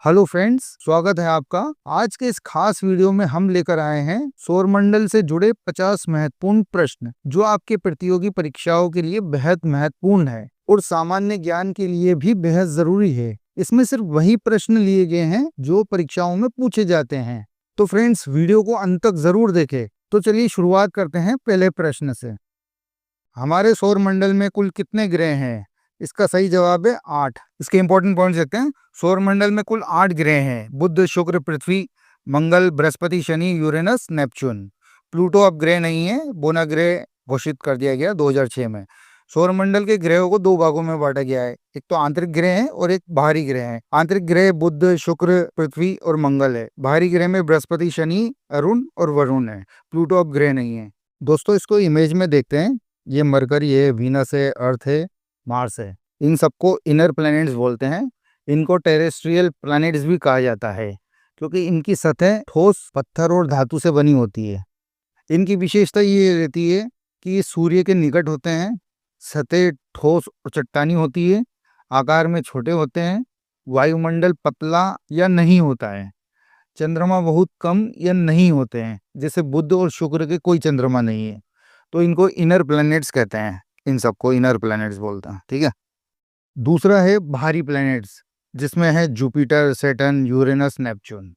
Hello friends, स्वागत है आपका। आज के इस खास वीडियो में हम लेकर आए हैं सौरमंडल से जुड़े 50 महत्वपूर्ण प्रश्न जो आपके प्रतियोगी परीक्षाओं के लिए बेहद महत्वपूर्ण है और सामान्य ज्ञान के लिए भी बेहद जरूरी है। इसमें सिर्फ वही प्रश्न लिए गए हैं जो परीक्षाओं में पूछे जाते हैं। तो फ्रेंड्स, वीडियो को अंत तक जरूर देखें। तो चलिए शुरुआत करते हैं पहले प्रश्न से। हमारे सौरमंडल में कुल कितने ग्रह हैं? इसका सही जवाब है 8। इसके इंपॉर्टेंट पॉइंट्स देखते हैं। सौरमंडल में कुल 8 ग्रह हैं: Budh, Shukra, Prithvi, Mangal, Brihaspati, Shani, Uranus, Neptune. Pluto अब ग्रह नहीं है, बोना ग्रह घोषित कर दिया गया 2006 में। सौरमंडल के ग्रहों को दो भागों में बांटा गया है, एक तो आंतरिक ग्रह है और एक बाहरी ग्रह है। आंतरिक ग्रह बुध, शुक्र, पृथ्वी और मंगल है। बाहरी ग्रह में बृहस्पति, शनि, अरुण और वरुण है। प्लूटो अब ग्रह नहीं है। दोस्तों, इसको इमेज में देखते हैं। ये मरकरी है, वीनस है, अर्थ है, मार्स है। इन सबको इनर प्लैनेट्स बोलते हैं। इनको टेरेस्ट्रियल प्लैनेट्स भी कहा जाता है क्योंकि इनकी सतह ठोस पत्थर और धातु से बनी होती है। इनकी विशेषता ये रहती है कि ये सूर्य के निकट होते हैं, सतह ठोस और चट्टानी होती है, आकार में छोटे होते हैं, वायुमंडल पतला या नहीं होता है, चंद्रमा बहुत कम या नहीं होते हैं, जैसे बुध और शुक्र के कोई चंद्रमा नहीं है। तो इनको इनर प्लैनेट्स कहते हैं। इन सबको इनर प्लैनेट्स बोलते हैं। ठीक है। दूसरा है बाहरी प्लैनेट्स, जिसमें है Jupiter, Saturn, Uranus, Neptune,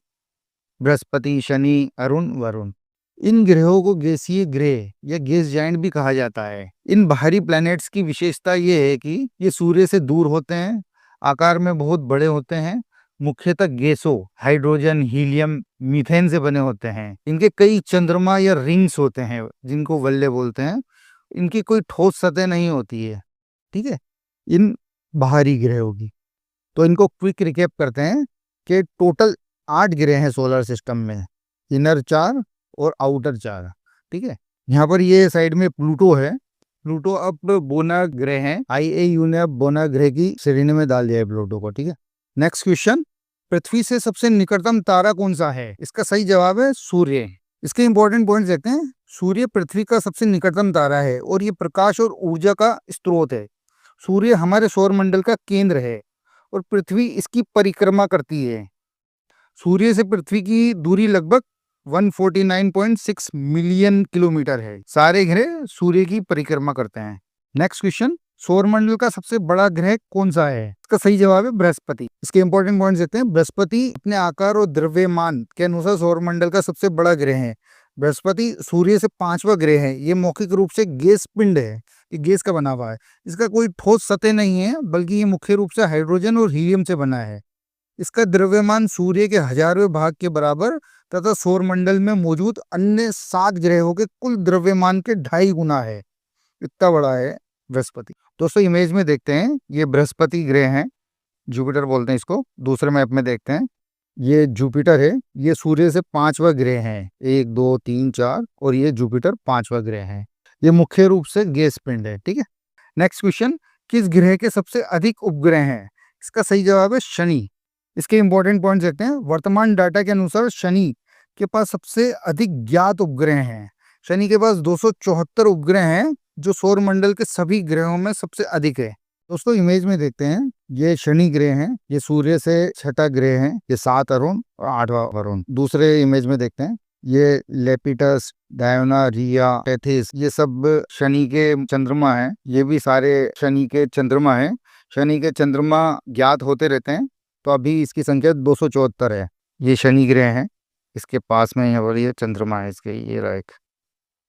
Brihaspati, Shani, Arun, Varun. इन ग्रहों को गैसीय ग्रह या गैस जाइंट भी कहा जाता है। इन बाहरी प्लैनेट्स की विशेषता ये है कि ये सूर्य से दूर होते हैं, आकार में बहुत बड़े होते हैं, मुख्यतः गैसों हाइड्रोजन, हीलियम, मीथेन से बने होते हैं। इनके कई चंद्रमा या रिंग्स होते हैं जिनको वल्ले बोलते हैं। इनकी कोई ठोस सतह नहीं होती है। ठीक है। इन बाहरी ग्रहों की तो इनको क्विक रिकैप करते हैं कि टोटल 8 ग्रह हैं सोलर सिस्टम में, इनर 4 और आउटर 4। ठीक है। यहाँ पर ये साइड में प्लूटो है। प्लूटो अब बोना ग्रह है। IAU ने अब बोना ग्रह की श्रेणी में डाल दिया है प्लूटो को। ठीक है। नेक्स्ट क्वेश्चन, पृथ्वी से सबसे निकटतम तारा कौन सा है? इसका सही जवाब है सूर्य। इसके इंपॉर्टेंट पॉइंट्स देखते हैं। सूर्य पृथ्वी का सबसे निकटतम तारा है और ये प्रकाश और ऊर्जा का स्रोत है। सूर्य हमारे सौरमंडल का केंद्र है और पृथ्वी इसकी परिक्रमा करती है। सूर्य से पृथ्वी की दूरी लगभग 149.6 मिलियन किलोमीटर है। सारे ग्रह सूर्य की परिक्रमा करते हैं। नेक्स्ट क्वेश्चन, सौरमंडल का सबसे बड़ा ग्रह कौन सा है? इसका सही जवाब है बृहस्पति। इसके इंपॉर्टेंट पॉइंट्स देते हैं। बृहस्पति अपने आकार और द्रव्यमान के अनुसार सौरमंडल का सबसे बड़ा ग्रह है। बृहस्पति सूर्य से 5वां ग्रह है। ये मौखिक रूप से गैस पिंड है। ये गैस का बना हुआ है। इसका कोई ठोस सतह नहीं है, बल्कि ये मुख्य रूप से हाइड्रोजन और हीलियम से बना है। इसका द्रव्यमान सूर्य के 1000वें भाग के बराबर तथा सौरमंडल में मौजूद अन्य 7 ग्रहों के कुल द्रव्यमान के 2.5 गुना है। इतना बड़ा है बृहस्पति। दोस्तों, इमेज में देखते हैं। ये बृहस्पति ग्रह है, जुपिटर बोलते हैं इसको। दूसरे मैप में देखते हैं। ये जुपिटर है। ये सूर्य से 5वां ग्रह है। 1 2 3 4 और ये जुपिटर 5वां ग्रह है। ये मुख्य रूप से गैस पिंड है। ठीक है। नेक्स्ट क्वेश्चन, किस ग्रह के सबसे अधिक उपग्रह हैं? इसका सही जवाब है शनि। इसके इंपॉर्टेंट पॉइंट्स देखते हैं। वर्तमान डाटा के अनुसार शनि के पास सबसे अधिक ज्ञात उपग्रह हैं। शनि के पास 274 उपग्रह हैं, जो सौरमंडल के सभी ग्रहों में सबसे अधिक है। दोस्तों, इमेज में देखते हैं। ये शनि ग्रह है। ये सूर्य से 6ठा ग्रह है। ये 7 अरुण और 8वां वरुण। दूसरे इमेज में देखते हैं। ये लेपिटस, डायोना, रिया, टेथिस, ये सब शनि के चंद्रमा हैं। ये भी सारे शनि के चंद्रमा हैं। शनि के चंद्रमा ज्ञात होते रहते हैं। तो अभी इसकी संख्या 274 है। ये शनि ग्रह है। इसके पास में यहाँ पर ये चंद्रमा है इसके, ये रहा एक।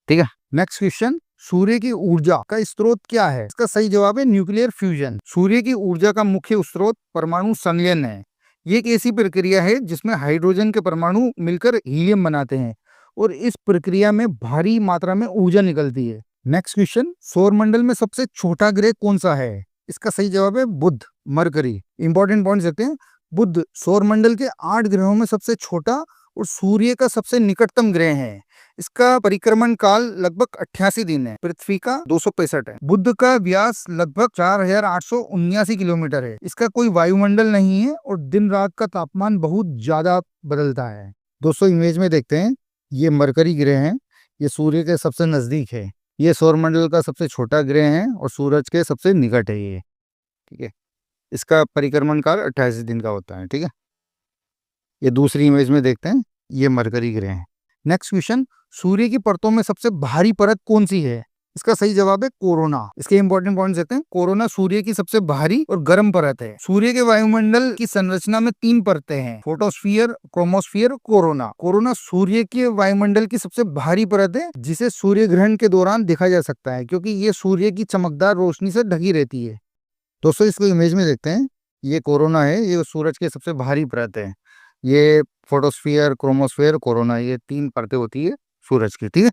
ठीक है। नेक्स्ट क्वेश्चन, सूर्य की ऊर्जा का स्रोत क्या है? इसका सही जवाब है न्यूक्लियर फ्यूजन। सूर्य की ऊर्जा का मुख्य स्रोत परमाणु संलयन है। ये एक ऐसी प्रक्रिया है जिसमें हाइड्रोजन के परमाणु मिलकर हीलियम बनाते हैं और इस प्रक्रिया में भारी मात्रा में ऊर्जा निकलती है। नेक्स्ट क्वेश्चन, सौरमंडल में सबसे छोटा ग्रह कौन सा है? इसका सही जवाब है बुध, मरकरी। इंपॉर्टेंट पॉइंट्स देते हैं। बुध सौरमंडल के 8 ग्रहों में सबसे छोटा और सूर्य का सबसे निकटतम ग्रह है। इसका परिक्रमण काल लगभग 88 दिन है। पृथ्वी का 265 है। बुध का व्यास लगभग 4879 किलोमीटर है। इसका कोई वायुमंडल नहीं है और दिन रात का तापमान बहुत ज्यादा बदलता है। दोस्तों, इमेज में देखते हैं। ये मरकरी ग्रह है। ये सूर्य के सबसे नजदीक है। ये सौरमंडल का सबसे छोटा ग्रह है और सूरज के सबसे निकट है ये। ठीक है। इसका परिक्रमण काल 88 दिन का होता है। ठीक है। ये दूसरी इमेज में देखते हैं, ये मरकरी ग्रह है। नेक्स्ट क्वेश्चन, सूर्य की परतों में सबसे भारी परत कौन सी है? इसका सही जवाब है कोरोना। इसके इंपॉर्टेंट पॉइंट्स देते हैं। कोरोना सूर्य की सबसे भारी और गर्म परत है। सूर्य के वायुमंडल की संरचना में 3 परतें हैं, फोटोस्फीयर, क्रोमोस्फीयर, कोरोना। कोरोना सूर्य के वायुमंडल की सबसे भारी परत है, जिसे सूर्य ग्रहण के दौरान देखा जा सकता है, क्योंकि ये सूर्य की चमकदार रोशनी से ढकी रहती है। दोस्तों इसको इमेज में देखते हैं, ये कोरोना है, ये सूरज की सबसे भारी परत है। ये फोटोस्फीयर, क्रोमोस्फीयर, कोरोना, ये 3 परतें होती है सूरज की, ठीक है।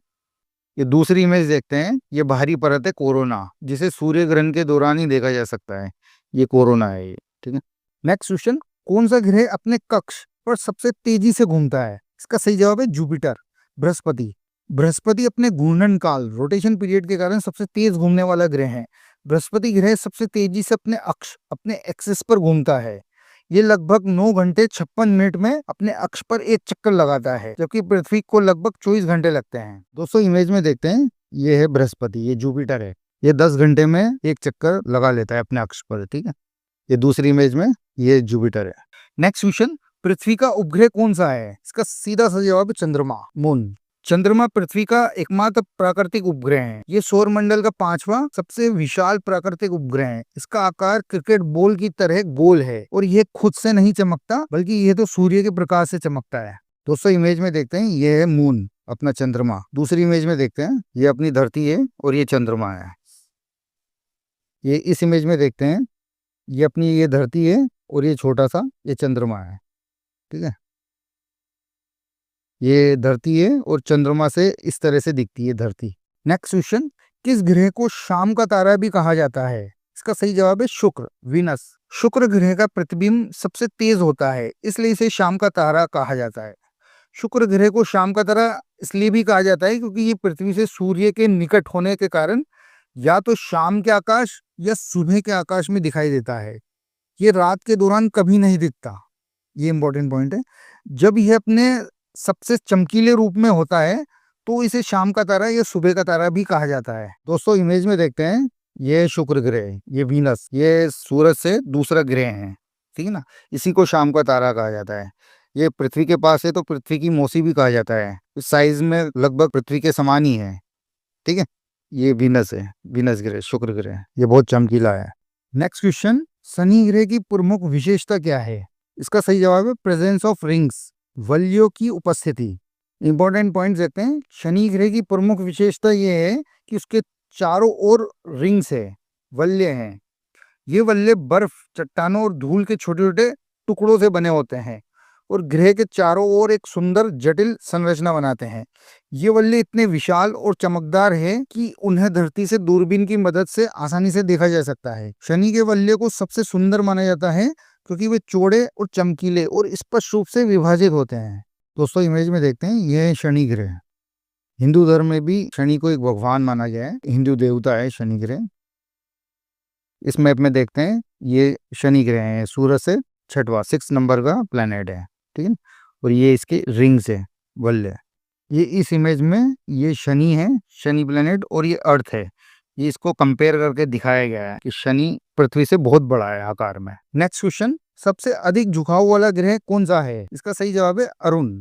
ये दूसरी इमेज देखते हैं, ये बाहरी परत है कोरोना, जिसे सूर्य ग्रहण के दौरान ही देखा जा सकता है। ये कोरोना है ये, ठीक है। नेक्स्ट क्वेश्चन, कौन सा ग्रह अपने कक्ष पर सबसे तेजी से घूमता है? इसका सही जवाब है जुपिटर, बृहस्पति। बृहस्पति अपने घूर्णन काल, रोटेशन पीरियड के कारण सबसे तेज घूमने वाला ग्रह है। बृहस्पति ग्रह सबसे तेजी से अपने अक्ष, अपने एक्सिस पर घूमता है। ये लगभग 9 घंटे 56 मिनट में अपने अक्ष पर एक चक्कर लगाता है, जबकि पृथ्वी को लगभग 24 घंटे लगते हैं। दोस्तों इमेज में देखते हैं, ये है बृहस्पति, ये जुपिटर है। ये 10 घंटे में एक चक्कर लगा लेता है अपने अक्ष पर, ठीक है। ये दूसरी इमेज में ये जुपिटर है। नेक्स्ट क्वेश्चन, पृथ्वी का उपग्रह कौन सा है? इसका सीधा सा जवाब है चंद्रमा, मून। चंद्रमा पृथ्वी का एकमात्र प्राकृतिक उपग्रह है। ये सौर मंडल का 5वां सबसे विशाल प्राकृतिक उपग्रह है। इसका आकार क्रिकेट बॉल की तरह गोल है और ये खुद से नहीं चमकता, बल्कि ये तो सूर्य के प्रकाश से चमकता है। दोस्तों इमेज में देखते हैं, ये है मून, अपना चंद्रमा। दूसरी इमेज में देखते हैं, ये अपनी धरती है और ये चंद्रमा है। ये इस इमेज में देखते हैं, ये अपनी ये धरती है और ये छोटा सा ये चंद्रमा है, ठीक है। ये धरती है और चंद्रमा से इस तरह से दिखती है धरती। नेक्स्ट क्वेश्चन, किस ग्रह को शाम का तारा भी कहा जाता है? इसका सही जवाब है शुक्र, वीनस। शुक्र ग्रह का प्रतिबिंब सबसे तेज होता है, इसलिए इसे शाम का तारा कहा जाता है। शुक्र ग्रह को शाम का तारा इसलिए भी कहा जाता है क्योंकि ये पृथ्वी से सूर्य के निकट होने के कारण या तो शाम के आकाश या सुबह के आकाश में दिखाई देता है। ये रात के दौरान कभी नहीं दिखता। ये इंपॉर्टेंट पॉइंट है। जब यह अपने सबसे चमकीले रूप में होता है तो इसे शाम का तारा या सुबह का तारा भी कहा जाता है। दोस्तों इमेज में देखते हैं, ये शुक्र ग्रह, ये वीनस, ये सूरज से दूसरा ग्रह है, ठीक है ना। इसी को शाम का तारा कहा जाता है। ये पृथ्वी के पास है तो पृथ्वी की मौसी भी कहा जाता है। इस साइज में लगभग पृथ्वी के समान ही है, ठीक है। ये वीनस है, वीनस ग्रह, शुक्र ग्रह, ये बहुत चमकीला है। नेक्स्ट क्वेश्चन, शनि ग्रह की प्रमुख विशेषता क्या है? इसका सही जवाब है प्रेजेंस ऑफ रिंग्स, वलयों की उपस्थिति। इंपॉर्टेंट पॉइंट देते हैं। शनि ग्रह की प्रमुख विशेषता यह है कि उसके चारों ओर रिंग्स है, वलय हैं। ये वलय बर्फ, चट्टानों और धूल के छोटे छोटे टुकड़ों से बने होते हैं और ग्रह के चारों ओर एक सुंदर जटिल संरचना बनाते हैं। ये वलय इतने विशाल और चमकदार है कि उन्हें धरती से दूरबीन की मदद से आसानी से देखा जा सकता है। शनि के वलय को सबसे सुंदर माना जाता है क्योंकि वे चौड़े और चमकीले और स्पष्ट रूप से विभाजित होते हैं। दोस्तों इमेज में देखते हैं, यह है शनि ग्रह। हिंदू धर्म में भी शनि को एक भगवान माना गया है, हिंदू देवता है शनि ग्रह। इस मैप में देखते हैं, ये शनि ग्रह है, सूरज से 6 नंबर का प्लेनेट है, ठीक है। और ये इसके रिंग्स है, वलय। ये इस इमेज में ये शनि है, शनि प्लेनेट, और ये अर्थ है। ये इसको कंपेयर करके दिखाया गया है कि शनि पृथ्वी से बहुत बड़ा है आकार में। नेक्स्ट क्वेश्चन, सबसे अधिक झुकाव वाला ग्रह कौन सा है? इसका सही जवाब है अरुण,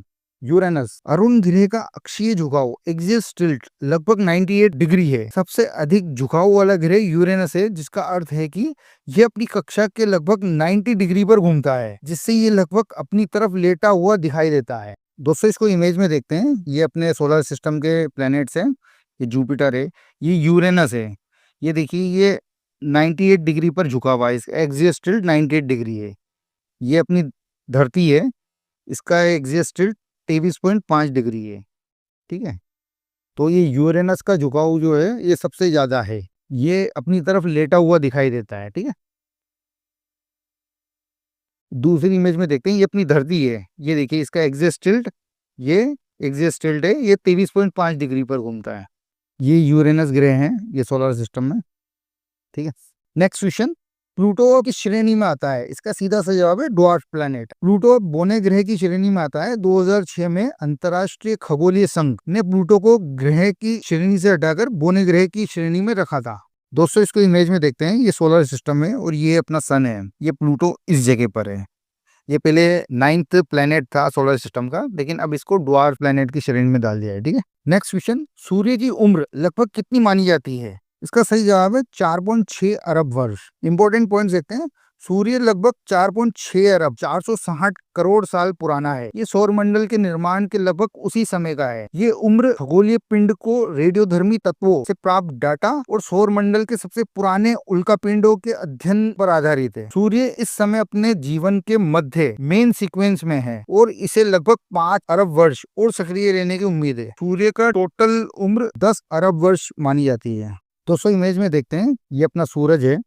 यूरेनस। अरुण ग्रह का अक्षीय झुकाव, एक्सिस टिल्ट, लगभग 98 डिग्री है। सबसे अधिक झुकाव वाला ग्रह यूरेनस है, जिसका अर्थ है कि यह अपनी कक्षा के लगभग 90 डिग्री पर घूमता है, जिससे ये लगभग अपनी तरफ लेटा हुआ दिखाई देता है। दोस्तों इसको इमेज में देखते हैं, ये अपने सोलर सिस्टम के प्लैनेट्स हैं। ये जुपिटर है, ये यूरेनस है। ये देखिए, ये 98 डिग्री पर झुका हुआ है, इसका एक्सिस टिल्ट 98 डिग्री है। ये अपनी धरती है, इसका एक्सिस टिल्ट 23.5 डिग्री है, ठीक है। तो ये यूरेनस का झुकाव जो है ये सबसे ज्यादा है, ये अपनी तरफ लेटा हुआ दिखाई देता है, ठीक है। दूसरी इमेज में देखते हैं, ये अपनी धरती है। ये देखिए, इसका एक्सिस टिल्ट, ये एक्सिस टिल्ट है, ये 23.5 डिग्री पर घूमता है। ये यूरेनस ग्रह है, ये सोलर सिस्टम में, ठीक है। नेक्स्ट क्वेश्चन, प्लूटो किस श्रेणी में आता है? इसका सीधा सा जवाब है ड्वार्फ प्लैनेट। प्लूटो बोने ग्रह की श्रेणी में आता है। 2006 में अंतरराष्ट्रीय खगोलीय संघ ने प्लूटो को ग्रह की श्रेणी से हटाकर बोने ग्रह की श्रेणी में रखा था। दोस्तों इसको इमेज में देखते हैं, ये सोलर सिस्टम है और ये अपना सन है। ये प्लूटो इस जगह पर है, ये पहले 9th प्लेनेट था सोलर सिस्टम का, लेकिन अब इसको ड्वार्फ प्लेनेट की श्रेणी में डाल दिया है। ठीक है, नेक्स्ट क्वेश्चन, सूर्य की उम्र लगभग कितनी मानी जाती है? इसका सही जवाब है 4.6 अरब वर्ष। इंपॉर्टेंट पॉइंट्स देखते हैं। सूर्य लगभग 4.6 अरब 460 करोड़ साल पुराना है। ये सौरमंडल के निर्माण के लगभग उसी समय का है। ये उम्र खगोलीय पिंड को रेडियोधर्मी तत्वों से प्राप्त डाटा और सौरमंडल के सबसे पुराने उल्कापिंडों के अध्ययन पर आधारित है। सूर्य इस समय अपने जीवन के मध्य मेन सीक्वेंस में है और इसे लगभग 5 अरब वर्ष और सक्रिय रहने की उम्मीद है। सूर्य का टोटल उम्र 10 अरब वर्ष मानी जाती है। दोस्तों इमेज में देखते हैं, ये अपना सूरज है।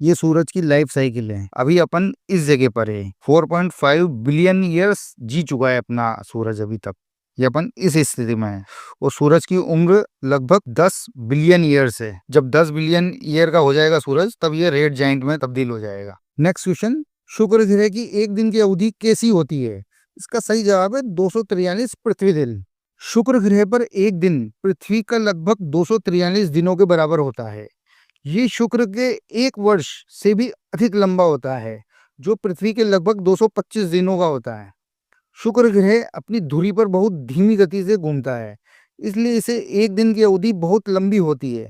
ये सूरज की लाइफ साइकिल है। अभी अपन इस जगह पर है। 4.5 बिलियन ईयर्स जी चुका है अपना सूरज अभी तक। ये अपन इस स्थिति में है और सूरज की उम्र लगभग 10 बिलियन ईयर्स है। जब 10 बिलियन ईयर का हो जाएगा सूरज, तब ये रेड जाइंट में तब्दील हो जाएगा। नेक्स्ट क्वेश्चन, शुक्र ग्रह की एक दिन की अवधि कैसी होती है? इसका सही जवाब है 243 पृथ्वी दिन। शुक्र ग्रह पर एक दिन पृथ्वी का लगभग 243 दिनों के बराबर होता है। ये शुक्र के एक वर्ष से भी अधिक लंबा होता है, जो पृथ्वी के लगभग 225 दिनों का होता है। शुक्र ग्रह अपनी धुरी पर बहुत धीमी गति से घूमता है, इसलिए इसे एक दिन की अवधि बहुत लंबी होती है।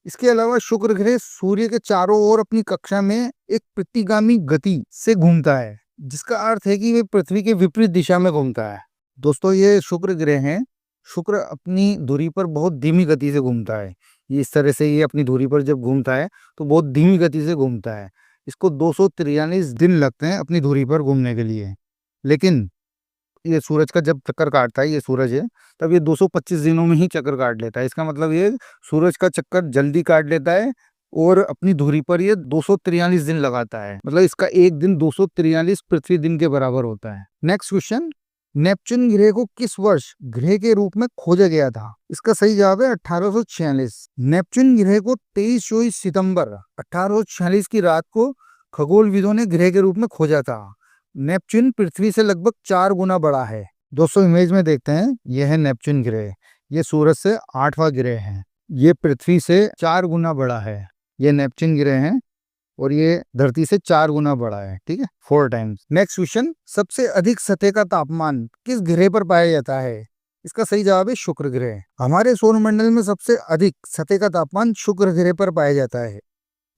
इसके अलावा शुक्र ग्रह सूर्य के चारों ओर अपनी कक्षा में एक प्रतिगामी गति से घूमता है, जिसका अर्थ है कि वे पृथ्वी के विपरीत दिशा में घूमता है। दोस्तों ये शुक्र ग्रह है। शुक्र अपनी धुरी पर बहुत धीमी गति से घूमता है। ये इस तरह से, ये अपनी धुरी पर जब घूमता है तो बहुत धीमी गति से घूमता है। इसको 243 दिन लगते हैं अपनी धुरी पर घूमने के लिए। लेकिन ये सूरज का जब चक्कर काटता है, ये सूरज है, तब ये 225 दिनों में ही चक्कर काट लेता है। इसका मतलब ये सूरज का चक्कर जल्दी काट लेता है और अपनी धुरी पर ये 243 दिन लगाता है। मतलब इसका एक दिन 243 पृथ्वी दिन के बराबर होता है। नेक्स्ट क्वेश्चन, नेपच्यून ग्रह को किस वर्ष ग्रह के रूप में खोजा गया था? इसका सही जवाब है 1846। नेपच्यून ग्रह को 23-24 सितंबर 1846 की रात को खगोलविदों ने ग्रह के रूप में खोजा था। नेपच्यून पृथ्वी से लगभग 4 गुना बड़ा है। दोस्तों इमेज में देखते हैं, यह है नेपच्यून ग्रह। ये सूरज से 8वां ग्रह है। ये पृथ्वी से 4 गुना बड़ा है। ये नेपच्यून ग्रह है और ये धरती से 4 गुना बड़ा है। ठीक है, 4 टाइम्स। नेक्स्ट क्वेश्चन, सबसे अधिक सतह का तापमान किस ग्रह पर पाया जाता है? इसका सही जवाब है शुक्र ग्रह। हमारे सौरमंडल में सबसे अधिक सतह का तापमान शुक्र ग्रह पर पाया जाता है।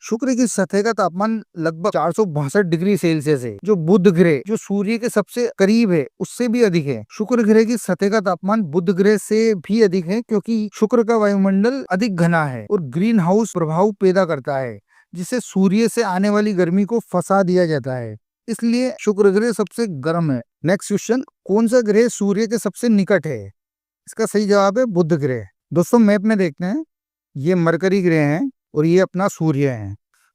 शुक्र की सतह का तापमान लगभग 462 डिग्री सेल्सियस है, जो बुध ग्रह जो सूर्य के सबसे करीब है उससे भी अधिक है। शुक्र ग्रह की सतह का तापमान बुध ग्रह से भी अधिक है, क्योंकि शुक्र का वायुमंडल अधिक घना है और ग्रीन हाउस प्रभाव पैदा करता है, जिससे सूर्य से आने वाली गर्मी को फंसा दिया जाता है। इसलिए शुक्र ग्रह सबसे गर्म है। नेक्स्ट क्वेश्चन, कौन सा ग्रह सूर्य के सबसे निकट है? इसका सही जवाब है बुध ग्रह। दोस्तों मैप में देखते हैं, ये मरकरी ग्रह है और ये अपना सूर्य है।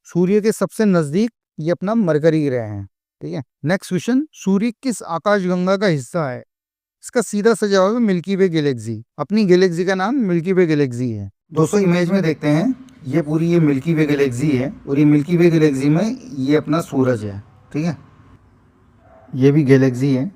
सूर्य के सबसे नजदीक ये अपना मरकरी ग्रह है। ठीक है, नेक्स्ट क्वेश्चन, सूर्य किस आकाशगंगा का हिस्सा है? इसका सीधा सा जवाब है मिल्की वे गैलेक्सी। अपनी गैलेक्सी का नाम मिल्की वे गैलेक्सी है। दोस्तों इमेज में देखते हैं, ये पूरी ये मिल्की वे गैलेक्सी है और ये मिल्की वे गैलेक्सी में ये अपना सूरज है। ठीक है, ये भी गैलेक्सी है।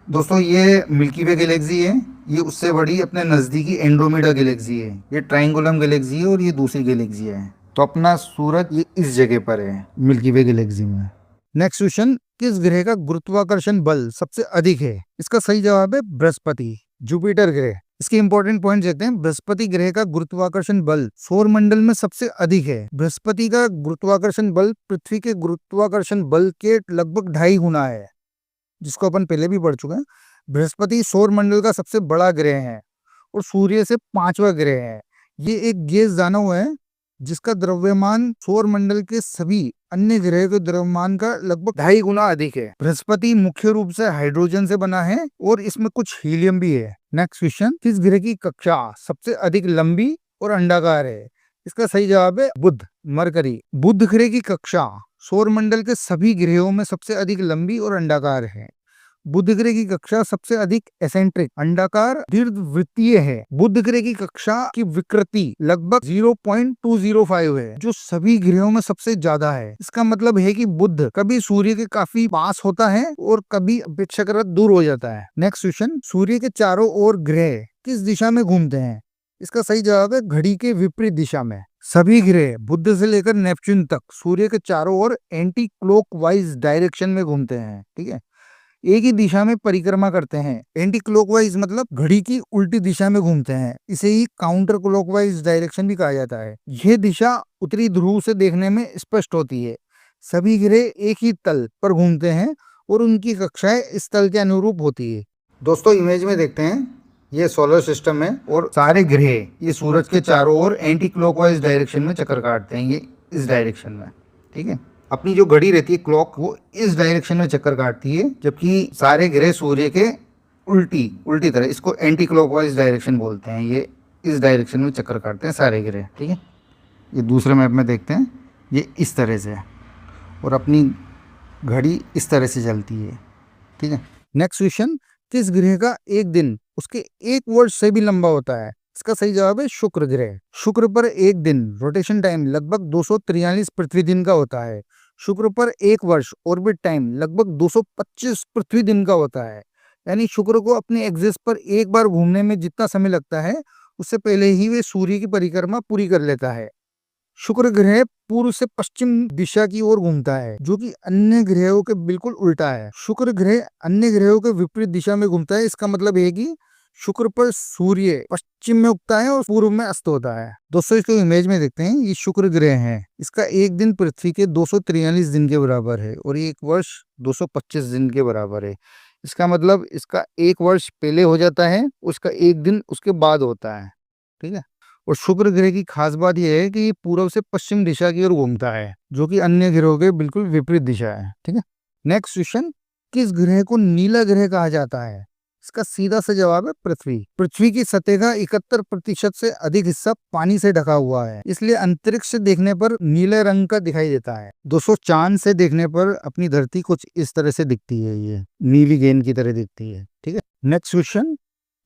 दोस्तों ये मिल्की वे गैलेक्सी है, ये उससे बड़ी अपने नज़दीकी एंड्रोमेडा गैलेक्सी है। ये ट्रायंगुलम गैलेक्सी है और ये दूसरी गैलेक्सी है। तो अपना सूरज ये इस जगह पर है, मिल्की वे गैलेक्सी में। नेक्स्ट क्वेश्चन, किस ग्रह का गुरुत्वाकर्षण बल सबसे अधिक है? इसका सही जवाब है बृहस्पति, जुपिटर ग्रह। इसके इंपॉर्टेंट पॉइंट देखते हैं। बृहस्पति ग्रह का गुरुत्वाकर्षण बल सौरमंडल में सबसे अधिक है। बृहस्पति का गुरुत्वाकर्षण बल पृथ्वी के गुरुत्वाकर्षण बल के लगभग 2.5 गुना है, जिसको अपन पहले भी पढ़ चुके हैं। बृहस्पति सौरमंडल का सबसे बड़ा ग्रह है और सूर्य से 5वां ग्रह है। ये एक गैस दानव है जिसका द्रव्यमान सौरमंडल के सभी अन्य ग्रह के द्रव्यमान का लगभग 2.5 गुना अधिक है। बृहस्पति मुख्य रूप से हाइड्रोजन से बना है और इसमें कुछ हीलियम भी है। नेक्स्ट क्वेश्चन, किस ग्रह की कक्षा सबसे अधिक लंबी और अंडाकार है? इसका सही जवाब है बुध, मरकरी। बुध ग्रह की कक्षा सौरमंडल के सभी ग्रहों में सबसे अधिक लंबी और अंडाकार है। बुध ग्रह की कक्षा सबसे अधिक एसेंट्रिक अंडाकार दीर्घवृत्तीय है। बुध ग्रह की कक्षा की विकृति लगभग 0.205 है, जो सभी ग्रहों में सबसे ज्यादा है। इसका मतलब है कि बुध कभी सूर्य के काफी पास होता है और कभी अपेक्षाकृत दूर हो जाता है। नेक्स्ट क्वेश्चन, सूर्य के चारों ओर ग्रह किस दिशा में घूमते हैं? इसका सही जवाब है घड़ी के विपरीत दिशा में। सभी ग्रह बुध से लेकर नेपच्यून तक सूर्य के चारों ओर एंटी क्लॉकवाइज डायरेक्शन में घूमते हैं। ठीक है, एक ही दिशा में परिक्रमा करते हैं। एंटी क्लॉकवाइज मतलब घड़ी की उल्टी दिशा में घूमते हैं। इसे ही काउंटर क्लॉकवाइज डायरेक्शन भी कहा जाता है। यह दिशा उत्तरी ध्रुव से देखने में स्पष्ट होती है। सभी ग्रह एक ही तल पर घूमते हैं और उनकी कक्षाएं इस तल के अनुरूप होती है। दोस्तों इमेज में देखते हैं, ये सोलर सिस्टम है और सारे ग्रह ये सूरज के चारों ओर एंटी क्लॉकवाइज डायरेक्शन में चक्कर काटते हैं, ये इस डायरेक्शन में। ठीक है, अपनी जो घड़ी रहती है क्लॉक, वो इस डायरेक्शन में चक्कर काटती है, जबकि सारे ग्रह सूर्य के उल्टी उल्टी तरह, इसको एंटी क्लॉकवाइज डायरेक्शन बोलते हैं। ये इस डायरेक्शन में चक्कर काटते हैं सारे ग्रह। ठीक है, ये दूसरे मैप में देखते हैं, ये इस तरह से है और अपनी घड़ी इस तरह से चलती है। ठीक है, नेक्स्ट क्वेश्चन, किस ग्रह का एक दिन उसके एक वर्ष से भी लंबा होता है? इसका सही जवाब है शुक्र ग्रह। शुक्र पर एक दिन रोटेशन टाइम लगभग 243 पृथ्वी दिन का होता है। शुक्र पर एक वर्ष ऑर्बिट टाइम लगभग 225 पृथ्वी दिन का होता है। यानी शुक्र को अपने एक्सिस पर एक बार घूमने में जितना समय लगता है, उससे पहले ही वे सूर्य की परिक्रमा पूरी कर लेता है। शुक्र ग्रह पूर्व से पश्चिम दिशा की ओर घूमता है, जो कि अन्य ग्रहों के बिल्कुल उल्टा है। शुक्र ग्रह अन्य ग्रहों के विपरीत दिशा में घूमता है। इसका मतलब है कि शुक्र पर सूर्य पश्चिम में उगता है और पूर्व में अस्त होता है। दोस्तों इसको इमेज में देखते हैं, ये शुक्र ग्रह है। इसका एक दिन पृथ्वी के 243 दिन के बराबर है और एक वर्ष 225 दिन के बराबर है। इसका मतलब इसका एक वर्ष पहले हो जाता है, उसका एक दिन उसके बाद होता है। ठीक है, और शुक्र ग्रह की खास बात यह है कि ये पूर्व से पश्चिम दिशा की ओर घूमता है, जो कि अन्य ग्रहों के बिल्कुल विपरीत दिशा है। ठीक है, नेक्स्ट क्वेश्चन, किस ग्रह को नीला ग्रह कहा जाता है? इसका सीधा सा जवाब है पृथ्वी। पृथ्वी की सतह का 71% से अधिक हिस्सा पानी से ढका हुआ है, इसलिए अंतरिक्ष से देखने पर नीले रंग का दिखाई देता है। दोस्तों चांद से देखने पर अपनी धरती कुछ इस तरह से दिखती है, ये नीली गेंद की तरह दिखती है। ठीक है, नेक्स्ट क्वेश्चन,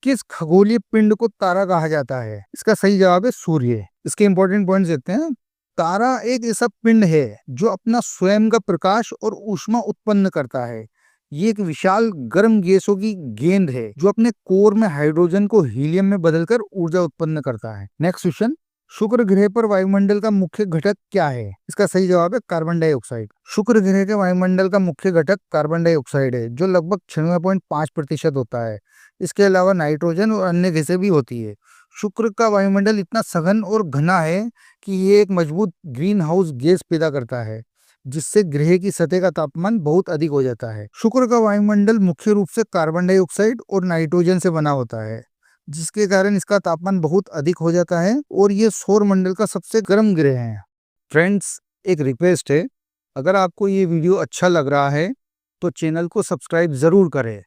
किस खगोलीय पिंड को तारा कहा जाता है? इसका सही जवाब है सूर्य। इसके इंपॉर्टेंट पॉइंट्स देते हैं। तारा एक ऐसा पिंड है जो अपना स्वयं का प्रकाश और ऊष्मा उत्पन्न करता है। ये एक विशाल गर्म गैसों की गेंद है जो अपने कोर में हाइड्रोजन को हीलियम में बदलकर ऊर्जा उत्पन्न करता है। नेक्स्ट क्वेश्चन, शुक्र ग्रह पर वायुमंडल का मुख्य घटक क्या है? इसका सही जवाब है कार्बन डाइऑक्साइड। शुक्र ग्रह के वायुमंडल का मुख्य घटक कार्बन डाइऑक्साइड है, जो लगभग 96.5% होता है। इसके अलावा नाइट्रोजन और अन्य गैसें भी होती है। शुक्र का वायुमंडल इतना सघन और घना है कि ये एक मजबूत ग्रीन हाउस गैस पैदा करता है, जिससे ग्रह की सतह का तापमान बहुत अधिक हो जाता है। शुक्र का वायुमंडल मुख्य रूप से कार्बन डाइऑक्साइड और नाइट्रोजन से बना होता है, जिसके कारण इसका तापमान बहुत अधिक हो जाता है और ये सौर मंडल का सबसे गर्म ग्रह है। फ्रेंड्स, एक रिक्वेस्ट है, अगर आपको ये वीडियो अच्छा लग रहा है तो चैनल को सब्सक्राइब जरूर करें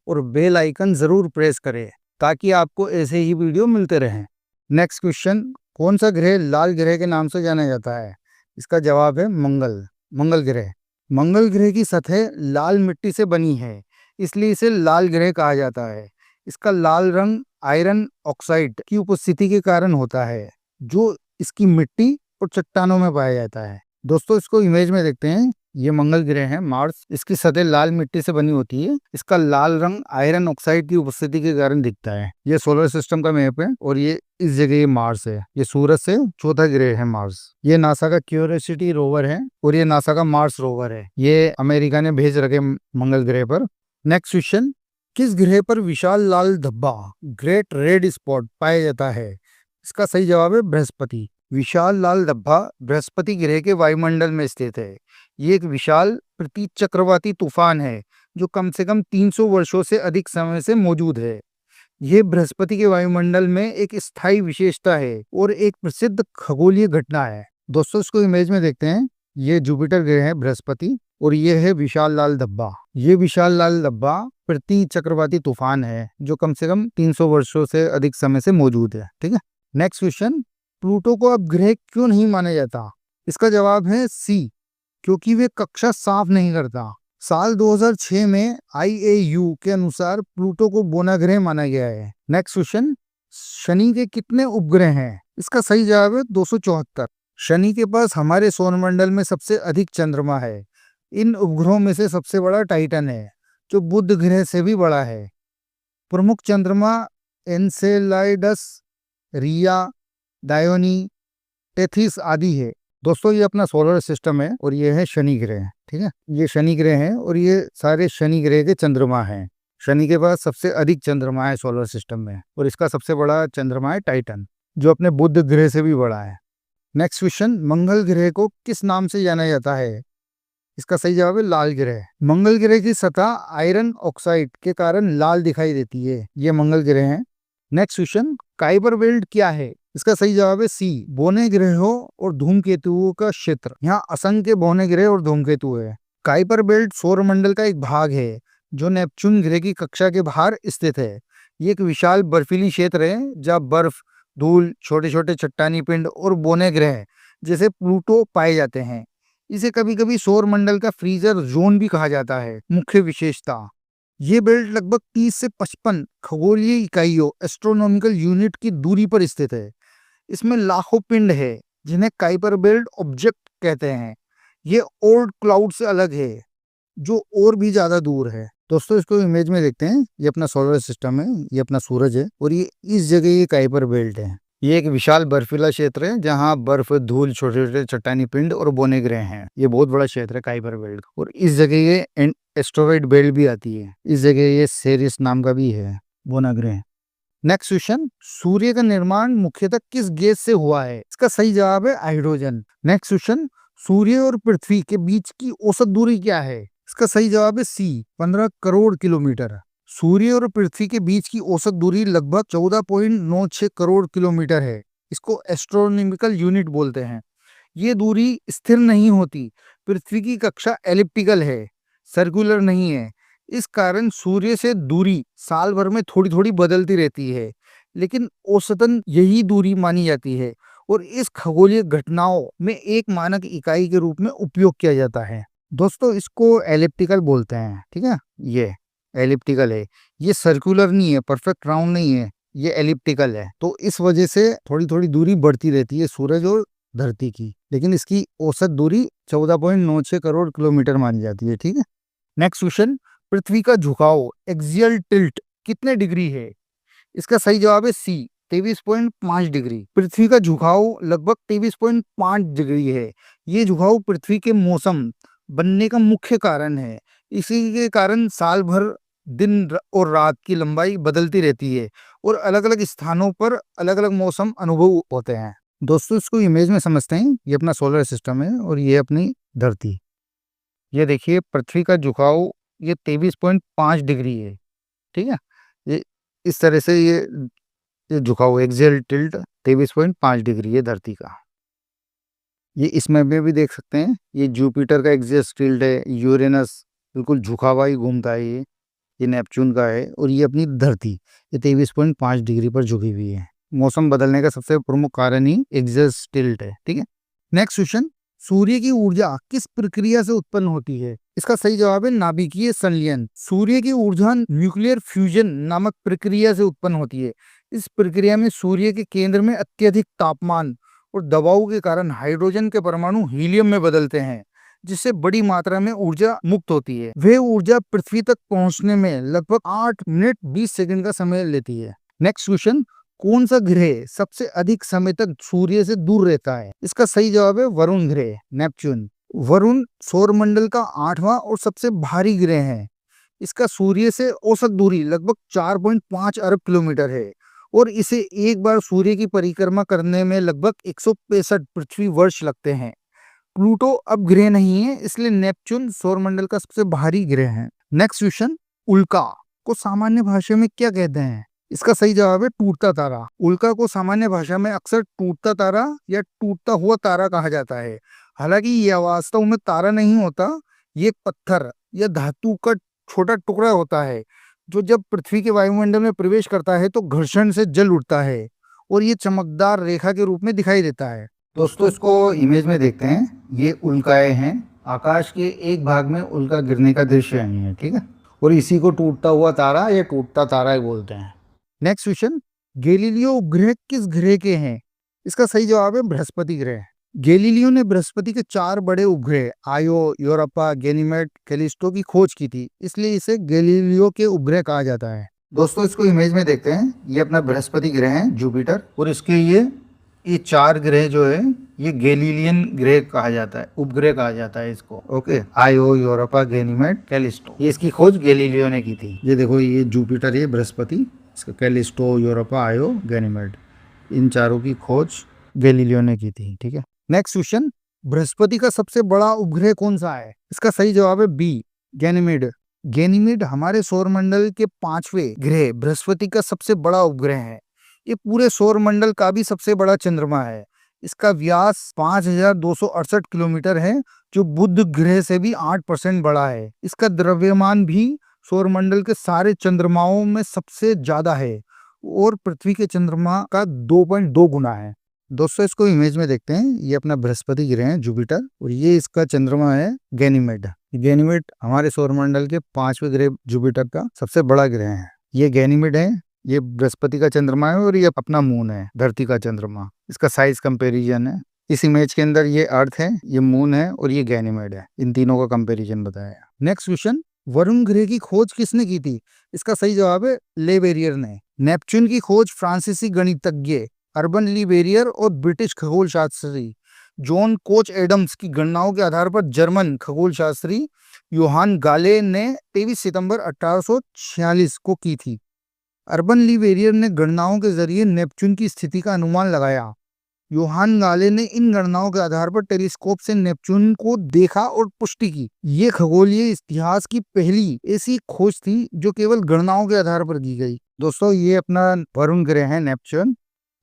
और बेल आइकन जरूर प्रेस करें, ताकि आपको ऐसे ही वीडियो मिलते रहें। नेक्स्ट क्वेश्चन, कौन सा ग्रह लाल ग्रह के नाम से जाना जाता है? इसका जवाब है मंगल। मंगल ग्रह। मंगल ग्रह की सतह लाल मिट्टी से बनी है, इसलिए इसे लाल ग्रह कहा जाता है। इसका लाल रंग आयरन ऑक्साइड की उपस्थिति के कारण होता है, जो इसकी मिट्टी और चट्टानों में पाया जाता है। दोस्तों इसको इमेज में देखते हैं, ये मंगल ग्रह है मार्स। इसकी सतह लाल मिट्टी से बनी होती है। इसका लाल रंग आयरन ऑक्साइड की उपस्थिति के कारण दिखता है। ये सोलर सिस्टम का मैप है और ये इस जगह ये मार्स है। ये सूरज से चौथा ग्रह है मार्स। ये नासा का क्यूरियोसिटी रोवर है और ये नासा का मार्स रोवर है। ये अमेरिका ने भेज रखे मंगल ग्रह पर। नेक्स्ट क्वेश्चन, किस ग्रह पर विशाल लाल धब्बा ग्रेट रेड स्पॉट पाया जाता है? इसका सही जवाब है बृहस्पति। विशाल लाल धब्बा बृहस्पति ग्रह के वायुमंडल में स्थित है। ये एक विशाल प्रतिचक्रवाती तूफान है जो कम से कम 300 वर्षों से अधिक समय से मौजूद है। यह बृहस्पति के वायुमंडल में एक स्थायी विशेषता है और एक प्रसिद्ध खगोलीय घटना है। दोस्तों इसको इमेज में देखते हैं, ये जुपिटर ग्रह है बृहस्पति और ये है विशाल लाल धब्बा। ये विशाल लाल धब्बा प्रति चक्रवाती तूफान है जो कम से कम 300 वर्षों से अधिक समय से मौजूद है। ठीक है, नेक्स्ट क्वेश्चन, प्लूटो को अब ग्रह क्यों नहीं माना जाता? इसका जवाब है सी, क्योंकि वे कक्षा साफ नहीं करता। साल 2006 में IAU के अनुसार प्लूटो को बोना ग्रह माना गया है। नेक्स्ट क्वेश्चन, शनि के कितने उपग्रह हैं? इसका सही जवाब है 274। शनि के पास हमारे सौरमंडल में सबसे अधिक चंद्रमा है। इन उपग्रहों में से सबसे बड़ा टाइटन है, जो बुध ग्रह से भी बड़ा है। प्रमुख चंद्रमा एनसेलाइडस, रिया, डायोनी, टेथिस आदि है। दोस्तों ये अपना सोलर सिस्टम है और ये है शनि ग्रह, ठीक है। ये शनि ग्रह है और ये सारे शनि ग्रह के चंद्रमा हैं। शनि के बाद सबसे अधिक चंद्रमा है सोलर सिस्टम में और इसका सबसे बड़ा चंद्रमा है टाइटन, जो अपने बुध ग्रह से भी बड़ा है। नेक्स्ट क्वेश्चन, मंगल ग्रह को किस नाम से जाना जाता है? इसका सही जवाब है लाल ग्रह। मंगल ग्रह की सतह आयरन ऑक्साइड के कारण लाल दिखाई देती है। ये मंगल ग्रह है। नेक्स्ट क्वेश्चन, काइपर बेल्ट क्या है? इसका सही जवाब है सी, बौने ग्रहों और धूमकेतुओं का क्षेत्र। यहाँ असंख्य बौने ग्रह और धूमकेतु है। काइपर बेल्ट सौर मंडल का एक भाग है जो नेपच्यून ग्रह की कक्षा के बाहर स्थित है। ये एक विशाल बर्फीली क्षेत्र है जहाँ बर्फ, धूल, छोटे छोटे चट्टानी पिंड और बौने ग्रह जैसे प्लूटो पाए जाते हैं। इसे कभी कभी सौर मंडल का फ्रीजर जोन भी कहा जाता है। मुख्य विशेषता, ये बेल्ट लगभग 30 से 55 खगोलीय इकाइयों एस्ट्रोनॉमिकल यूनिट की दूरी पर स्थित है। इसमें लाखों पिंड है जिन्हें काइपर बेल्ट ऑब्जेक्ट कहते हैं। ये ओल्ड क्लाउड से अलग है जो और भी ज्यादा दूर है। दोस्तों इसको इमेज में देखते हैं। ये अपना सोलर सिस्टम है, ये अपना सूरज है और ये इस जगह ये काइपर बेल्ट है। ये एक विशाल बर्फीला क्षेत्र है जहाँ बर्फ, धूल, छोटे छोटे चट्टानी पिंड और बौने ग्रह हैं। ये बहुत बड़ा क्षेत्र है काइपर बेल्ट। और इस जगह ये एस्टेरॉइड बेल्ट भी आती है। इस जगह ये सेरियस नाम का भी है बौना ग्रह। नेक्स्ट क्वेश्चन, सूर्य का निर्माण मुख्यतः किस गैस से हुआ है? इसका सही जवाब है हाइड्रोजन। नेक्स्ट क्वेश्चन, सूर्य और पृथ्वी के बीच की औसत दूरी क्या है? इसका सही जवाब है सी, 15 करोड़ किलोमीटर। सूर्य और पृथ्वी के बीच की औसत दूरी लगभग 14.96 करोड़ किलोमीटर है। इसको एस्ट्रोनॉमिकल यूनिट बोलते हैं। ये दूरी स्थिर नहीं होती। पृथ्वी की कक्षा एलिप्टिकल है, सर्कुलर नहीं है। इस कारण सूर्य से दूरी साल भर में थोड़ी थोड़ी बदलती रहती है, लेकिन औसतन यही दूरी मानी जाती है और इस खगोलीय घटनाओं में एक मानक इकाई के रूप में उपयोग किया जाता है। दोस्तों इसको एलिप्टिकल बोलते हैं, ठीक है। ये एलिप्टिकल है, ये सर्कुलर नहीं है, परफेक्ट राउंड नहीं है, ये एलिप्टिकल है। तो इस वजह से थोड़ी थोड़ी दूरी बढ़ती रहती है सूरज और धरती की, लेकिन इसकी औसत दूरी 14.96 करोड़ किलोमीटर मानी जाती है, ठीक है। नेक्स्ट क्वेश्चन, पृथ्वी का झुकाव एक्सियल टिल्ट कितने डिग्री है? इसका सही जवाब है सी, 23.5 डिग्री। पृथ्वी का झुकाव लगभग 23.5 डिग्री है। ये झुकाव पृथ्वी के मौसम बनने का मुख्य कारण है। इसी के कारण साल भर दिन और रात की लंबाई बदलती रहती है और अलग अलग स्थानों पर अलग अलग मौसम अनुभव होते हैं। दोस्तों इसको इमेज में समझते हैं। ये अपना सोलर सिस्टम है और ये अपनी धरती। ये देखिए पृथ्वी का झुकाव ये 23.5 डिग्री है, ठीक है। ये इस तरह से ये झुकाव एक्सियल टिल्ट 23.5 डिग्री है धरती का। ये इसमें भी देख सकते हैं। ये जुपिटर का एक्सियल टिल्ट है। यूरेनस बिल्कुल झुका हुआ ही घूमता है। ये नेपच्यून का है और ये अपनी धरती ये 23.5 डिग्री पर झुकी हुई है। मौसम बदलने का सबसे प्रमुख कारण ही एक्सियल टिल्ट है, ठीक है। नेक्स्ट क्वेश्चन, सूर्य की ऊर्जा किस प्रक्रिया से उत्पन्न होती है? इसका सही जवाब है नाभिकीय संलयन। सूर्य की ऊर्जा न्यूक्लियर फ्यूजन नामक प्रक्रिया से उत्पन्न होती है। इस प्रक्रिया में सूर्य के केंद्र में अत्यधिक तापमान और दबाव के कारण हाइड्रोजन के परमाणु हीलियम में बदलते हैं, जिससे बड़ी मात्रा में ऊर्जा मुक्त होती है। वह ऊर्जा पृथ्वी तक पहुंचने में लगभग 8 मिनट 20 सेकंड का समय लेती है। नेक्स्ट क्वेश्चन, कौन सा ग्रह सबसे अधिक समय तक सूर्य से दूर रहता है? इसका सही जवाब है वरुण ग्रह, नेपच्यून। वरुण सौर मंडल का 8वां और सबसे भारी ग्रह है। इसका सूर्य से औसत दूरी लगभग 4.5 अरब किलोमीटर है और इसे एक बार सूर्य की परिक्रमा करने में लगभग 165 पृथ्वी वर्ष लगते हैं। प्लूटो अब ग्रह नहीं है, इसलिए नेपच्यून सौरमंडल का सबसे भारी ग्रह है। नेक्स्ट क्वेश्चन, उल्का को सामान्य भाषा में क्या कहते हैं? इसका सही जवाब है टूटता तारा। उल्का को सामान्य भाषा में अक्सर टूटता तारा या टूटता हुआ तारा कहा जाता है। हालांकि यह वास्तव में तारा नहीं होता, ये पत्थर या धातु का छोटा टुकड़ा होता है जो जब पृथ्वी के वायुमंडल में प्रवेश करता है तो घर्षण से जल उठता है और ये चमकदार रेखा के रूप में दिखाई देता है। दोस्तों इसको इमेज में देखते हैं। ये उल्काएं हैं। आकाश के एक भाग में उल्का गिरने का दृश्य है, ठीक है। और इसी को टूटता हुआ तारा या टूटता तारा ही बोलते हैं। नेक्स्ट क्वेश्चन, गैलीलियो उपग्रह किस ग्रह के हैं? इसका सही जवाब है बृहस्पति ग्रह। गैलीलियो ने बृहस्पति के 4 बड़े उपग्रह आयो, यूरोपा, गैनीमेड, कैलिस्टो की खोज की थी, इसलिए इसे गैलीलियो के उपग्रह कहा जाता है। दोस्तों इसको इमेज में देखते हैं। ये अपना बृहस्पति ग्रह है, जुपिटर, और इसके ये ये 4 ग्रह जो है ये गैलीलियन ग्रह कहा जाता है, उपग्रह कहा जाता है इसको। ओके, आयो, यूरोपा, गैनीमेड, कैलिस्टो, ये इसकी खोज गैलीलियो ने की थी। ये देखो, ये जुपिटर, ये बृहस्पति, इसका कैलिस्टो, यूरोपा, आयो, गैनीमेड, इन चारों की खोज गैलीलियो ने की थी। ठीक है, नेक्स्ट क्वेश्चन, बृहस्पति का सबसे बड़ा उपग्रह कौन सा है? इसका सही जवाब है बी, गैनीमेड। गैनीमेड हमारे सौरमंडल के 5वें ग्रह बृहस्पति का सबसे बड़ा उपग्रह है। ये पूरे सौर मंडल का भी सबसे बड़ा चंद्रमा है। इसका व्यास 5268 किलोमीटर है, जो बुध ग्रह से भी 8% बड़ा है। इसका द्रव्यमान भी सौर मंडल के सारे चंद्रमाओं में सबसे ज्यादा है और पृथ्वी के चंद्रमा का 2.2 गुना है। दोस्तों, इसको इमेज में देखते हैं। ये अपना बृहस्पति ग्रह है, जुपिटर, और ये इसका चंद्रमा है गैनीमेड। गैनीमेड हमारे सौरमंडल के 5वें ग्रह जुपिटर का सबसे बड़ा ग्रह है। ये गैनीमेड है, ये बृहस्पति का चंद्रमा है, और ये अपना मून है, धरती का चंद्रमा। इसका साइज कंपैरिजन है। इस इमेज के अंदर ये अर्थ है, ये मून है, और ये गैनीमेड है। इन तीनों का कंपैरिजन बताया। नेक्स्ट क्वेश्चन, वरुण ग्रह की खोज किसने की थी? इसका सही जवाब है लेवेरियर ने। नेपच्यून की खोज फ्रांसीसी गणितज्ञ अर्बन लीवेरियर और ब्रिटिश खगोल शास्त्री जॉन कोच एडम्स की गणनाओं के आधार पर जर्मन खगोल शास्त्री योहान गाले ने 23 सितंबर 1846 को की थी। अर्बन लीवेरियर ने गणनाओं के जरिए नेपच्यून की स्थिति का अनुमान लगाया। योहान गाले ने इन गणनाओं के आधार पर टेलीस्कोप से नेपच्यून को देखा और पुष्टि की। ये खगोलीय इतिहास की पहली ऐसी खोज थी जो केवल गणनाओं के आधार पर की गई। दोस्तों, ये अपना वरुण ग्रह है नेपच्यून।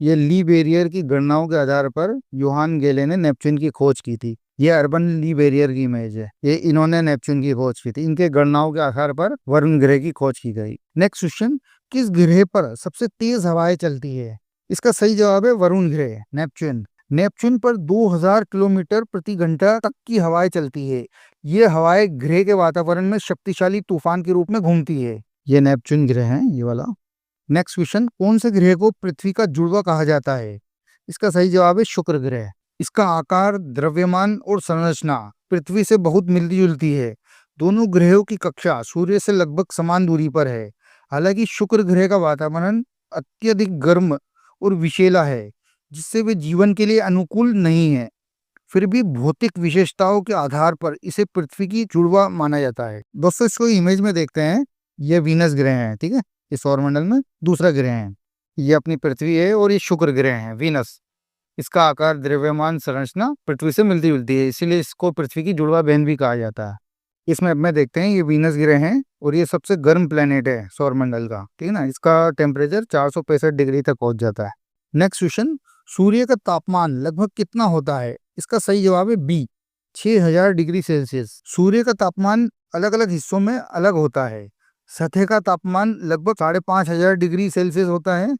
ये लीवेरियर की गणनाओं के आधार पर योहान गेले ने नेपच्यून की खोज की थी। ये अर्बन लीवेरियर की इमेज है। ये इन्होंने नेपच्यून की खोज की थी। इनके गणनाओं के आधार पर वरुण ग्रह की खोज की गई। नेक्स्ट क्वेश्चन, किस ग्रह पर सबसे तेज हवाएं चलती है? इसका सही जवाब है वरुण ग्रह, नेपच्यून। नेपच्यून पर 2000 किलोमीटर प्रति घंटा तक की हवाएं चलती है। ये हवाएं ग्रह के वातावरण में शक्तिशाली तूफान के रूप में घूमती है। ये नेपच्यून ग्रह है, ये वाला। नेक्स्ट क्वेश्चन, कौन से ग्रह को पृथ्वी का जुड़वा कहा जाता है? इसका सही जवाब है शुक्र ग्रह। इसका आकार, द्रव्यमान और संरचना पृथ्वी से बहुत मिलती जुलती है। दोनों ग्रहों की कक्षा सूर्य से लगभग समान दूरी पर है। हालांकि शुक्र ग्रह का वातावरण अत्यधिक गर्म और विषैला है, जिससे वे जीवन के लिए अनुकूल नहीं है। फिर भी भौतिक विशेषताओं के आधार पर इसे पृथ्वी की जुड़वा माना जाता है। दोस्तों, इसको इमेज में देखते हैं। ये वीनस ग्रह है, ठीक है, इस सौरमंडल में दूसरा ग्रह है। ये अपनी पृथ्वी है, और ये शुक्र ग्रह है, वीनस। इसका आकार, द्रव्यमान, संरचना पृथ्वी से मिलती जुलती है, इसीलिए इसको पृथ्वी की जुड़वा बहन भी कहा जाता है। इसमें अब में देखते हैं, ये वीनस ग्रह है, और ये सबसे गर्म प्लेनेट है सौरमंडल का, ठीक है ना। इसका टेम्परेचर 465 डिग्री तक पहुंच जाता है। नेक्स्ट क्वेश्चन, सूर्य का तापमान लगभग कितना होता है? इसका सही जवाब है बी, 6000 डिग्री सेल्सियस। सूर्य का तापमान अलग अलग हिस्सों में अलग होता है। सतह का तापमान लगभग 5500 डिग्री सेल्सियस होता है।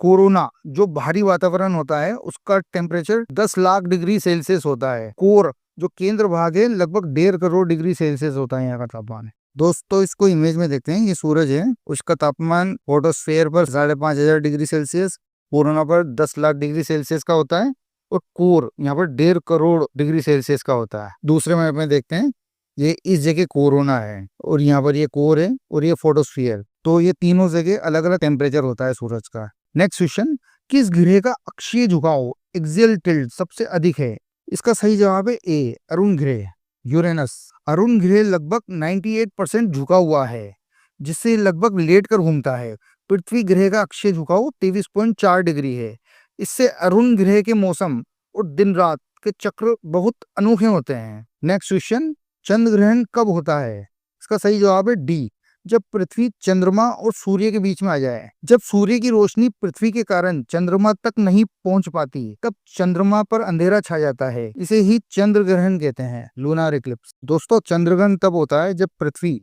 कोरोना, जो बाहरी वातावरण होता है, उसका टेम्परेचर 10 लाख डिग्री सेल्सियस होता है। कोर, जो केंद्र भाग है, लगभग 1.5 करोड़ डिग्री सेल्सियस होता है यहाँ का तापमान। दोस्तों, इसको इमेज में देखते हैं। ये सूरज है, उसका तापमान फोटोस्फेयर पर 5500 डिग्री सेल्सियस, कोरोना पर 10 लाख डिग्री सेल्सियस का होता है, और कोर यहाँ पर 1.5 करोड़ डिग्री सेल्सियस का होता है। दूसरे मैप में देखते हैं, ये इस जगह कोरोना है, और यहाँ पर ये कोर है, और ये फोटोस्फीयर। तो ये तीनों जगह अलग अलग टेम्परेचर होता है सूरज का। नेक्स्ट क्वेश्चन, किस ग्रह का अक्षीय झुकाव, एक्सियल टिल्ट, सबसे अधिक है? इसका सही जवाब है ए, अरुण ग्रह, यूरेनस। अरुण ग्रह लगभग 98% झुका हुआ है, जिससे लगभग लेट कर घूमता है। पृथ्वी ग्रह का अक्षीय झुकाव 23.4 डिग्री है। इससे अरुण ग्रह के मौसम और दिन रात के चक्र बहुत अनोखे होते हैं। नेक्स्ट क्वेश्चन, चंद्र ग्रहण कब होता है? इसका सही जवाब है डी, जब पृथ्वी चंद्रमा और सूर्य के बीच में आ जाए। जब सूर्य की रोशनी पृथ्वी के कारण चंद्रमा तक नहीं पहुंच पाती, तब चंद्रमा पर अंधेरा छा जाता है। इसे ही चंद्र ग्रहण कहते हैं, लूनार इक्लिप्स। दोस्तों, चंद्र ग्रहण तब होता है जब पृथ्वी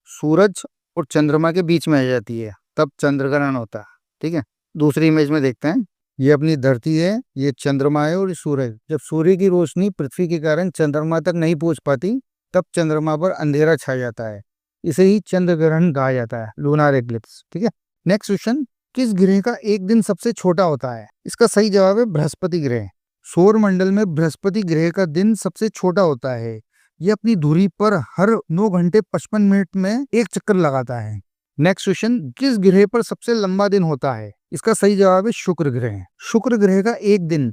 सूरज और चंद्रमा के बीच में आ जाती है, तब चंद्र ग्रहण होता है, ठीक है। दूसरी इमेज में देखते हैं। ये अपनी धरती है, ये चंद्रमा है, और ये सूरज। जब सूर्य की रोशनी पृथ्वी के कारण चंद्रमा तक नहीं पहुंच पाती, तब चंद्रमा पर अंधेरा छा जाता है। इसे ही चंद्र ग्रहण कहा जाता है, लूनार एक्लिप्स, ठीक है। नेक्स्ट क्वेश्चन, किस ग्रह का एक दिन सबसे छोटा होता है? इसका सही जवाब है बृहस्पति ग्रह। सौर मंडल में बृहस्पति ग्रह का दिन सबसे छोटा होता है। यह अपनी धुरी पर हर 9 घंटे 55 मिनट में एक चक्कर लगाता है। नेक्स्ट क्वेश्चन, किस ग्रह पर सबसे लंबा दिन होता है? इसका सही जवाब है शुक्र ग्रह। शुक्र ग्रह का एक दिन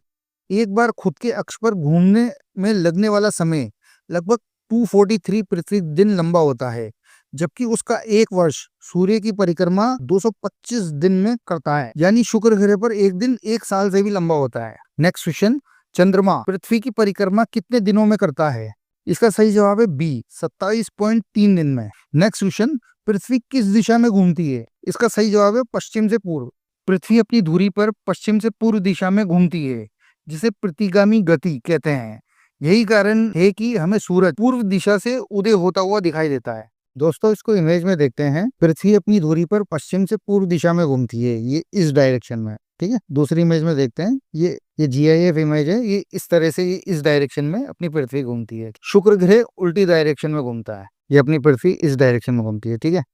एक बार खुद के अक्ष पर घूमने में लगने वाला समय लगभग 243 पृथ्वी दिन लंबा होता है, जबकि उसका एक वर्ष सूर्य की परिक्रमा 225 दिन में करता है। यानी शुक्र ग्रह पर एक दिन एक साल से भी लंबा होता है। नेक्स्ट क्वेश्चन, चंद्रमा पृथ्वी की परिक्रमा कितने दिनों में करता है? इसका सही जवाब है बी, 27.3 दिन में। नेक्स्ट क्वेश्चन, पृथ्वी किस दिशा में घूमती है? इसका सही जवाब है पश्चिम से पूर्व। पृथ्वी अपनी धुरी पर पश्चिम से पूर्व दिशा में घूमती है, जिसे प्रतिगामी गति कहते हैं। यही कारण है कि हमें सूरज पूर्व दिशा से उदय होता हुआ दिखाई देता है। दोस्तों, इसको इमेज में देखते हैं। पृथ्वी अपनी धुरी पर पश्चिम से पूर्व दिशा में घूमती है, ये इस डायरेक्शन में। ठीक है, दूसरी इमेज में देखते हैं। ये GIF इमेज है। ये इस तरह से, ये इस डायरेक्शन में अपनी पृथ्वी घूमती है। शुक्र ग्रह उल्टी डायरेक्शन में घूमता है, ये अपनी पृथ्वी इस डायरेक्शन में घूमती है। ठीक है,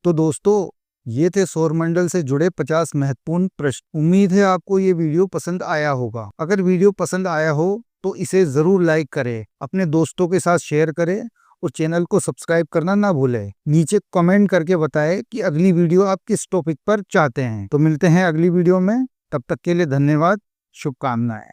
तो दोस्तों ये थे सौरमंडल से जुड़े 50 महत्वपूर्ण प्रश्न। उम्मीद है आपको ये वीडियो पसंद आया होगा। अगर वीडियो पसंद आया हो तो इसे जरूर लाइक करें, अपने दोस्तों के साथ शेयर करें और चैनल को सब्सक्राइब करना ना भूलें। नीचे कमेंट करके बताएं कि अगली वीडियो आप किस टॉपिक पर चाहते हैं। तो मिलते हैं अगली वीडियो में, तब तक के लिए धन्यवाद, शुभकामनाएं।